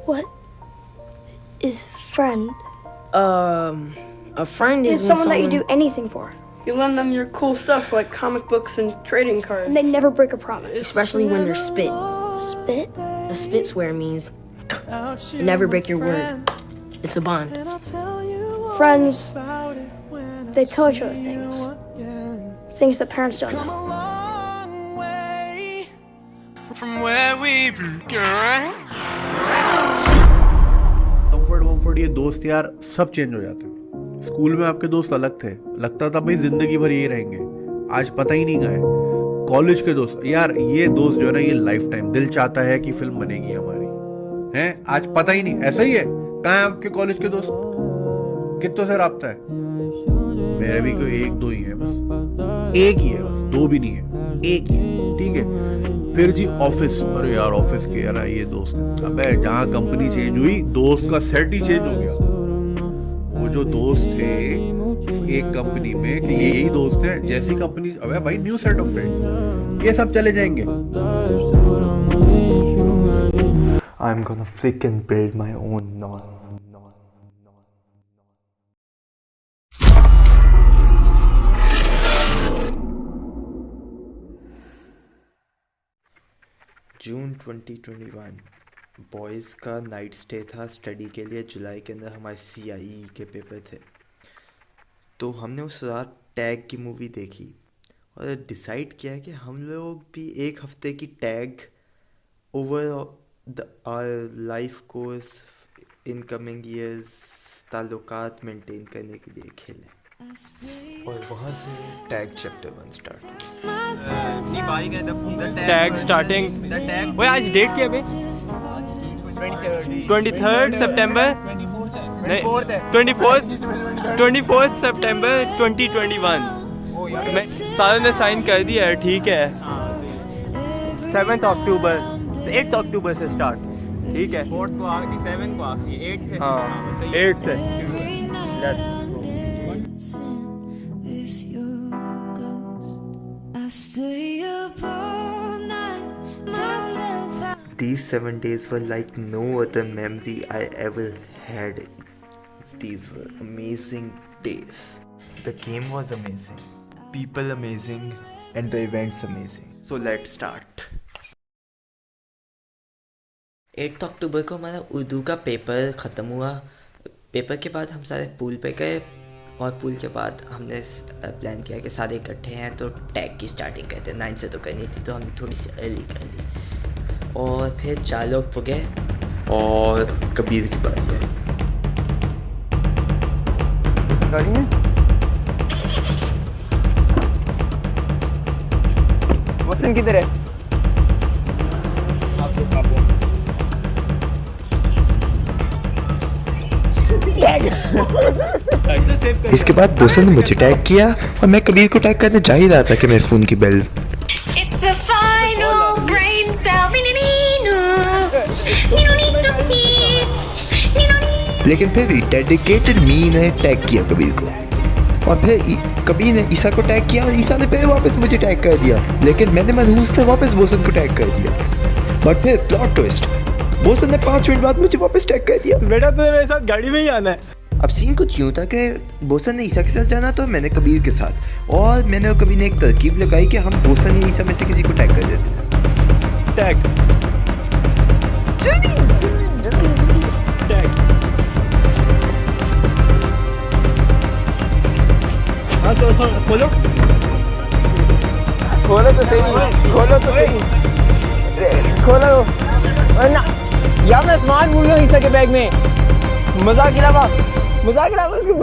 What is friend? A friend Is is someone that you do anything for. You lend them your cool stuff like comic books and trading cards. And they never break a promise. especially when they're spit. Spit? A spit swear means never break your word. It's a bond. Friends, they tell each other things. Things that parents don't know. From where we began. Comfort ये दोस्त यार सब change हो जाते हैं। School में आपके दोस्त अलग थे, लगता था भाई जिंदगी भर यही रहेंगे, आज पता ही नहीं गए। कॉलेज के दोस्त यार, ये दोस्त जो है ना, ये लाइफ टाइम। दिल चाहता है कि फिल्म बनेगी हमारी, हैं आज पता ही नहीं। ऐसा ही है। कहाँ है आपके कॉलेज के दोस्त? कितनों से राब्ता है? मेरे भी कोई एक दो ही है, बस एक ही है, बस दो भी नहीं है, एक ही है। ठीक है। फिर जी ऑफिस, अरे यार ऑफिस के यार ये दोस्त, अबे जहाँ कंपनी चेंज हुई दोस्त का सेट ही चेंज हो गया। वो जो दोस्त थे एक कंपनी में, कि यही दोस्त है, जैसी कंपनी, अबे भाई न्यू सेट ऑफ फ्रेंड्स, ये सब चले जाएंगे। I'm gonna freaking build my own non. June 2021 boys का नाइट स्टे था स्टडी के लिए। जुलाई के अंदर हमारे CIE के पेपर थे, तो हमने उस रात टैग की मूवी देखी और डिसाइड किया कि हम लोग भी एक हफ्ते की tag over our life course in coming years ताल्लुकात मेंटेन करने के लिए खेलें। और वहाँ से tag chapter 1 start. Tag starting. वो आज डेट क्या है? 23 सितंबर, नहीं 24 सितंबर 2021। मैं सारे ने साइन कर दिया है, ठीक है। 7 अक्टूबर, 8 अक्टूबर से स्टार्ट, ठीक है। 4 को आगे, 7 को आगे, 8 से। हाँ 8 से। Let's These 7 days were like no other memory I ever had. These were amazing days. The game was amazing, people amazing, and the events amazing. So let's start. 8 अक्टूबर को हमारा उर्दू का पेपर ख़त्म हुआ। पेपर के बाद हम सारे पूल पे गए और पूल के बाद हमने प्लान किया कि सारे इकट्ठे हैं तो टैग की स्टार्टिंग करते हैं। 9 से तो करनी थी, तो हमने थोड़ी सी अर्ली कर दी। और फिर 4 लोग पुगे और कबीर की बारी है। वसन किधर है? इसके बाद बोसन ने मुझे टैग किया और मैं कबीर को टैग करने जा ही रहा था कि मेरे फोन की बेल। लेकिन फिर भी डेडिकेटेड मी ने टैग किया कबीर को, और फिर कबीर ने ईसा को टैग किया और ईसा ने फिर वापस मुझे टैग कर दिया। लेकिन मैंने मनहूस से वापस बोसन को टैग कर दिया। बट फिर प्लॉट ट्विस्ट, बोसन ने 5 मिनट बाद मुझे वापस टैग कर दिया। बेटा तुझे मेरे साथ गाड़ी में ही आना है। अब सीन कुछ यूँ था कि बोसन ने ईसा के साथ जाना, तो मैंने कबीर के साथ, और मैंने और कबीर ने एक तरकीब लगाई कि हम बोसन या ईसा में से किसी को टैग कर देते हैं। टैग जल्दी जल्दी जल्दी जल्दी टैग। हाँ तो खोलो खोलो तो सही, खोलो तो सही, खोलो। वरना या मैं सामान भूल गया ईसा के बैग में। मजाक इलावा उसको।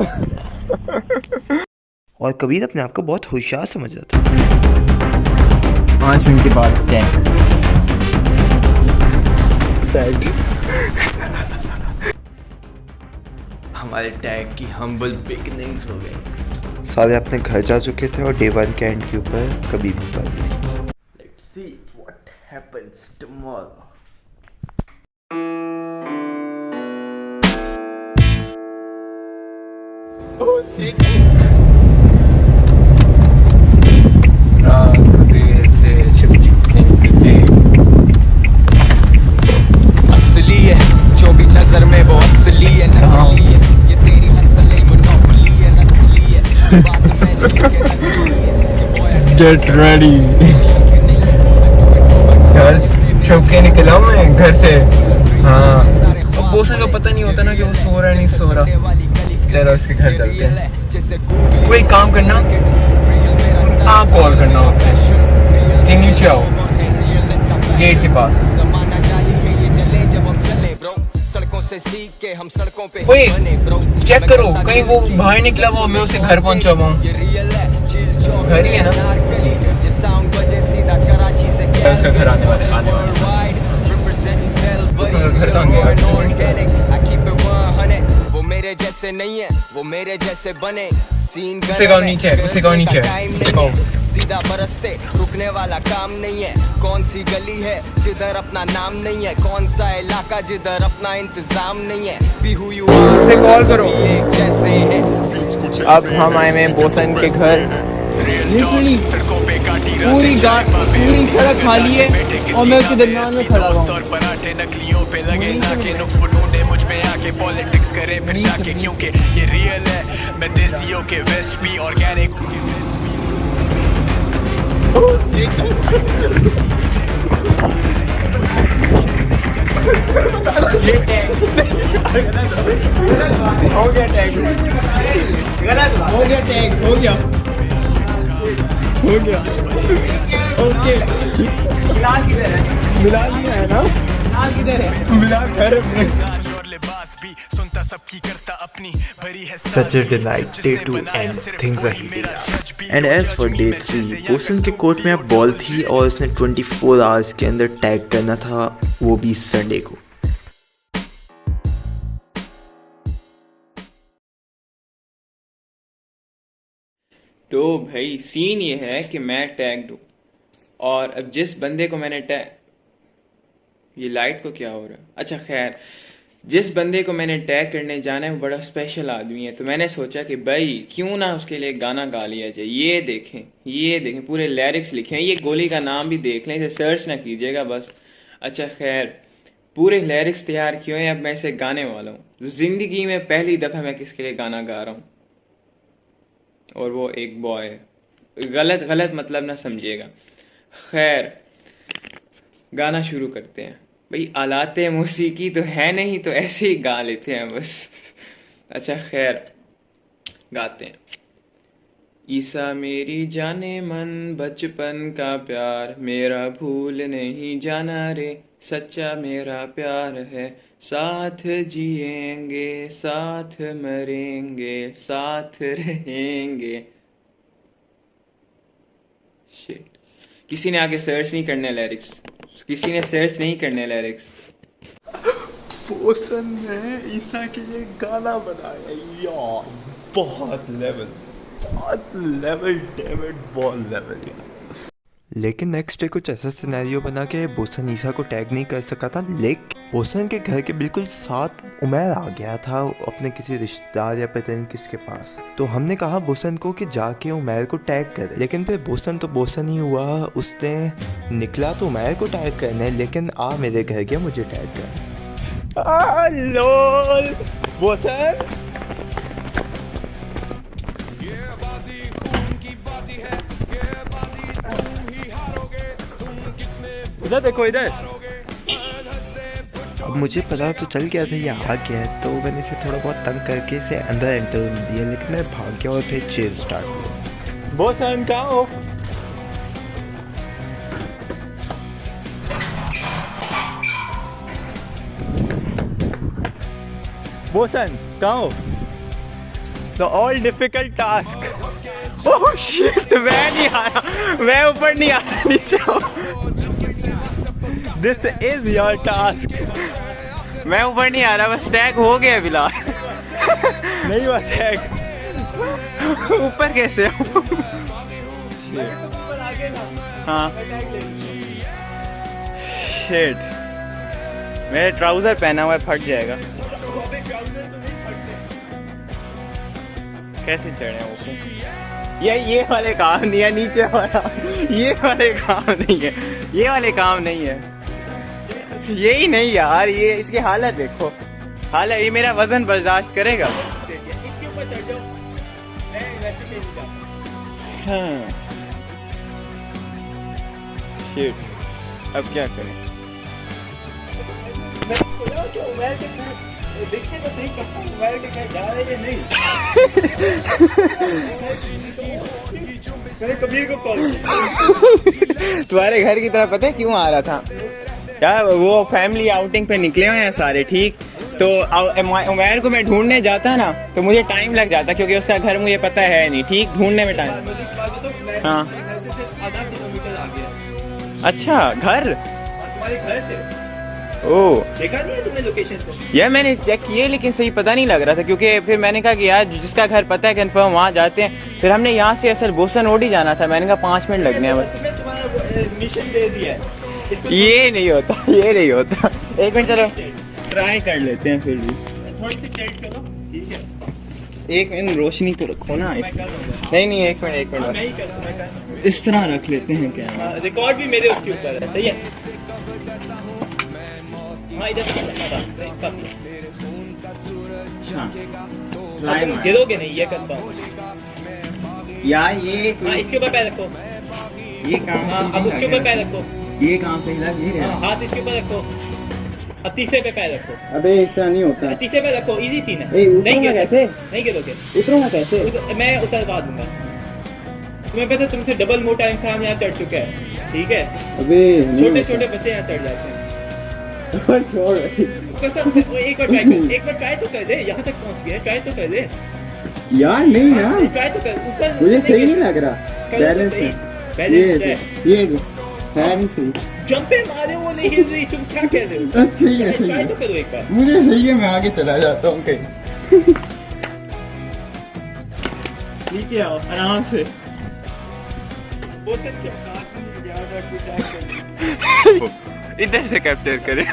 और कबीर अपने आप को बहुत होशियार समझ रहा था। 5 मिनट के बाद टैग। हमारे टैग की हम्बल बिगनिंग्स हो गई। सारे अपने घर जा चुके थे और डे 1 के एंड के ऊपर कबीर की बारी थी। Let's see what happens tomorrow. असली है 24 नजर में वो असली है नकली है, ये तेरी हसल है मोनोपोली है नकली है, बात मैंने गेट रेडी यार, चौके निकला हूँ मैं घर से। हाँ, अब बोसन को पता नहीं होता ना कि वो सो रहा है नहीं सो रहा। तेरा उसके घर चलते हैं। कोई काम करना, आप कॉल करना उससे कि नीचे आओ गेट के पास। ओए चेक करो कहीं वो बाहर निकला हुआ, मैं उसे घर पहुंचा हुआ हूँ। घर ही है ना उसका घर आने वाला घर कहाँ गया? वो मेरे जैसे नहीं है, वो मेरे जैसे बने सीन उसे कहो नीचे, उसे कहो नीचे, उसे कहो सीधा बरसते रुकने वाला काम नहीं है। कौन सी गली है जिधर अपना नाम नहीं है, कौन सा इलाका जिधर अपना इंतजाम नहीं है। उसे कॉल करो। जैसे है अब हम आए हैं बोसन के घर। पूरी सड़क खाली है और मैं उसके दरमियान में खड़ा हूँ। नकलियों पे लगे नाके नुक्स वो ढूंढे मुझ में आके पॉलिटिक्स करे फिर जाके, क्योंकि ये रियल है। मैं देसियों के वेस्ट भी ऑर्गेनिक हो गया टैग, गलत हो गया टैग, हो गया ओके। बिलाल किधर है? बिलाल ही है ना? बिलाल किधर है? बिलाल घर में। Such a delight, day 2 and things are heating up. And as for day 3, बोसन के कोर्ट में अब बॉल थी और उसने 24 आवर्स के अंदर टैग करना था, वो भी संडे को। तो भाई सीन ये है कि मैं टैग दूँ और अब जिस बंदे को मैंने टैग, ये लाइट को क्या हो रहा है? अच्छा खैर, जिस बंदे को मैंने टैग करने जाना है वो बड़ा स्पेशल आदमी है, तो मैंने सोचा कि भाई क्यों ना उसके लिए गाना गा लिया जाए। ये देखें पूरे लिरिक्स लिखे हैं। ये गोली का नाम भी देख लें, इसे सर्च ना कीजिएगा बस। अच्छा खैर, पूरे लिरिक्स तैयार किए हैं, अब मैं इसे गाने वाला हूँ। जिंदगी में पहली दफ़ा मैं किसके लिए गाना गा रहा हूँ और वो एक बॉय है। गलत मतलब ना समझिएगा। खैर गाना शुरू करते हैं। भाई आलाते मौसीकी तो है नहीं, तो ऐसे ही गा लेते हैं बस। अच्छा खैर गाते हैं। ईसा मेरी जाने मन बचपन का प्यार, मेरा भूल नहीं जाना रे, सच्चा मेरा प्यार है, साथ जिएंगे साथ मरेंगे साथ रहेंगे। शिट, किसी ने आगे सर्च नहीं करने लिरिक्स, किसी ने सर्च नहीं करने लिरिक्स। बोसन ने ईसा के लिए गाना बनाया यार, बहुत लेवल डेविड बॉल लेवल यार। लेकिन नेक्स्ट डे कुछ ऐसा सिनेरियो बना के बोसन ईसा को टैग नहीं कर सका था, लेकिन बोसन के घर के बिल्कुल साथ उमैर आ गया था अपने किसी रिश्तेदार या पता नहीं किसके पास। तो हमने कहा बोसन को कि जाके उमैर को टैग करे, लेकिन फिर बोसन तो बोसन ही हुआ, उसने निकला तो उमैर को टैग करने, लेकिन आ मेरे घर गया मुझे टैग कर। लोल बोसन, इधर देखो इधर। अब मुझे पता तो चल गया था ये आ गया है, तो मैंने इसे थोड़ा बहुत तंग करके इसे अंदर एंटर होने दिया, लेकिन मैं भाग गया और फिर चेज स्टार्ट हुआ। बोसन कहाँ हो? बोसन कहाँ हो? The all difficult task. Oh shit, मैं नहीं आ रहा, मैं ऊपर नहीं आ रहा, नीचे आओ। This is your task. मैं ऊपर नहीं आ रहा, बस टैग हो गया बिलाल। नहीं हुआ टैग, ऊपर कैसे आऊँ? हाँ शिट, मेरे ट्राउजर पहना हुआ है, फट जाएगा। कैसे चढ़े वो? ये वाले काम नहीं है, नीचे वाला ये वाले काम नहीं है, ये वाले काम नहीं है, यही नहीं यार, ये इसकी हालत देखो, हालांकि ये मेरा वजन बर्दाश्त करेगा। इसके ऊपर चढ़ जाओ, मैं वैसे भी नहीं जाता। हाँ शिट, अब क्या करें? देखिए तो सही कहा, मोबाइल के घर जा रहे हैं नहीं। मैंने कबीर को कॉल किया। तुम्हारे घर की तरफ पता है क्यों आ रहा था? यार वो फैमिली आउटिंग पे निकले हुए हैं सारे, ठीक? तो उमैर को मैं ढूंढने जाता ना तो मुझे टाइम लग जाता, क्योंकि उसका घर मुझे पता है नहीं, ठीक? ढूंढने में टाइम। हाँ अच्छा, घर तुम्हारे घर से? ओह, देखा नहीं है तुमने लोकेशन को? यार मैंने चेक किए लेकिन सही पता नहीं लग रहा था, क्योंकि फिर मैंने कहा कि यार जिसका घर पता है कंफर्म वहाँ जाते हैं। फिर हमने यहाँ से असल बोसन रोड ही जाना था, मैंने कहा 5 मिनट लगने हैं बस। मिशन दे दिया है। ये नहीं होता, ये नहीं होता। एक मिनट चलो ट्राई कर लेते हैं फिर भी। थोड़ी सी टाइट करो, ठीक है? एक मिनट रोशनी तो रखो ना। नहीं नहीं, एक मिनट इस तरह रख लेते हैं क्या? रिकॉर्ड भी मेरे उसके ऊपर है, सही है? हाँ इधर गिरोगे नहीं, ये करता हूँ यार। ये हाँ, इसके ऊपर पैर रखो। ये काम, अब उसके ऊपर पैर रखो। ये काम सही लग रही है। हाथ इसके ऊपर रखो, अब तीसरे पे पैर रखो। अबे ऐसा नहीं होता, तीसरे पे रखो, इजी सीन है। नहीं कैसे? नहीं गिरोगे? उतरूंगा कैसे? मैं उतरवा दूंगा तुम्हें। पता तुमसे डबल मोटा इंसान यहाँ चढ़ चुका है, ठीक है? अबे छोटे छोटे बच्चे यहाँ चढ़ जाते हैं। छोड़, एक बार ट्राई तो कर दे, यहाँ तक पहुँच गया, ट्राई तो कर दे यार। नहीं ना, ट्राई तो कर, ऊपर मुझे सही नहीं लग रहा। बैलेंस ये है नहीं सही। जंपे मारे वो नहीं हिल रही, तुम क्या कह रहे हो? सही है, ट्राई तो करो एक बार। मुझे सही है, मैं आगे चला जाता हूँ कहीं। नीचे आओ आराम से। इधर से कैप्चर करें।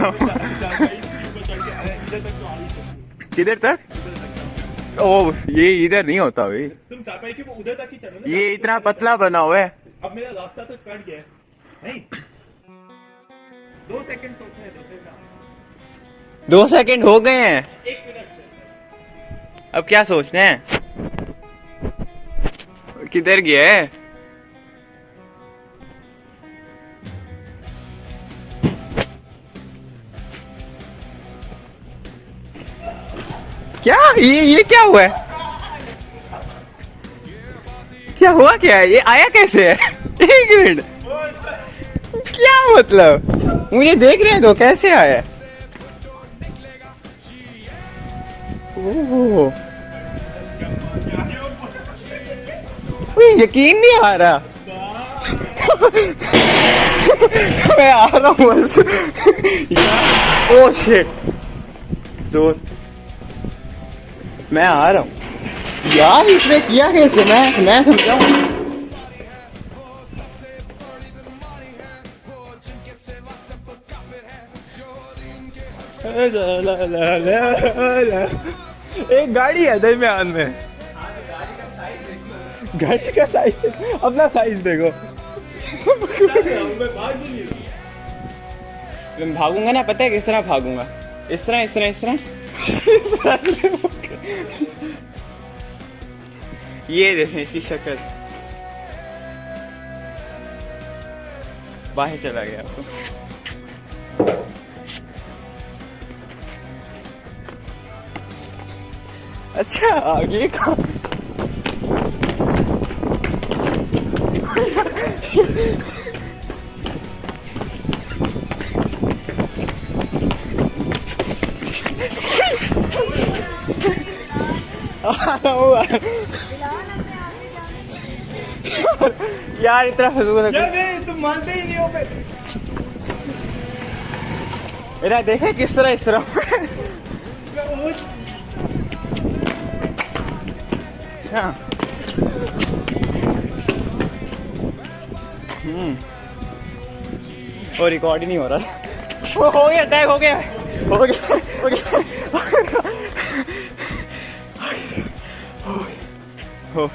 किधर तक? ओह ये इधर नहीं होता भाई, तुम चापाई के उधर तक ही चलो ना। ये इतना पतला बना हुआ है। अब मेरा रास्ता तो कट गया नहीं। 2 सेकंड सोचने दो। 2 सेकंड हो गए हैं, 1 मिनट। अब क्या सोचना है? किधर गया है? क्या ये क्या हुआ है? क्या हुआ? क्या है ये? आया कैसे है? 1 मिनट, क्या मतलब? मुझे देख रहे हैं तो कैसे आया? ओह यकीन नहीं आ रहा। मैं आ रहा हूँ बस। ओह शिट, जोर मैं आ रहा हूँ यार। इसने किया कैसे? मैं समझाऊँ। एक गाड़ी है दरमियान में। गाड़ी का साइज देखो, अपना साइज देखो। मैं भागूंगा ना, पता है किस तरह भागूंगा? इस तरह इस तरह इस तरह इस तरह से। ये देखें इसकी शक्ल, बाहर चला गया आपको। अच्छा आगे का यार इतना फजूल है। तुम मानते ही नहीं हो। मेरा देखे किस तरह इस तरह। अच्छा और रिकॉर्ड ही नहीं हो रहा। हो गया, टैग हो गया, हो गया, हो गया, हो गया।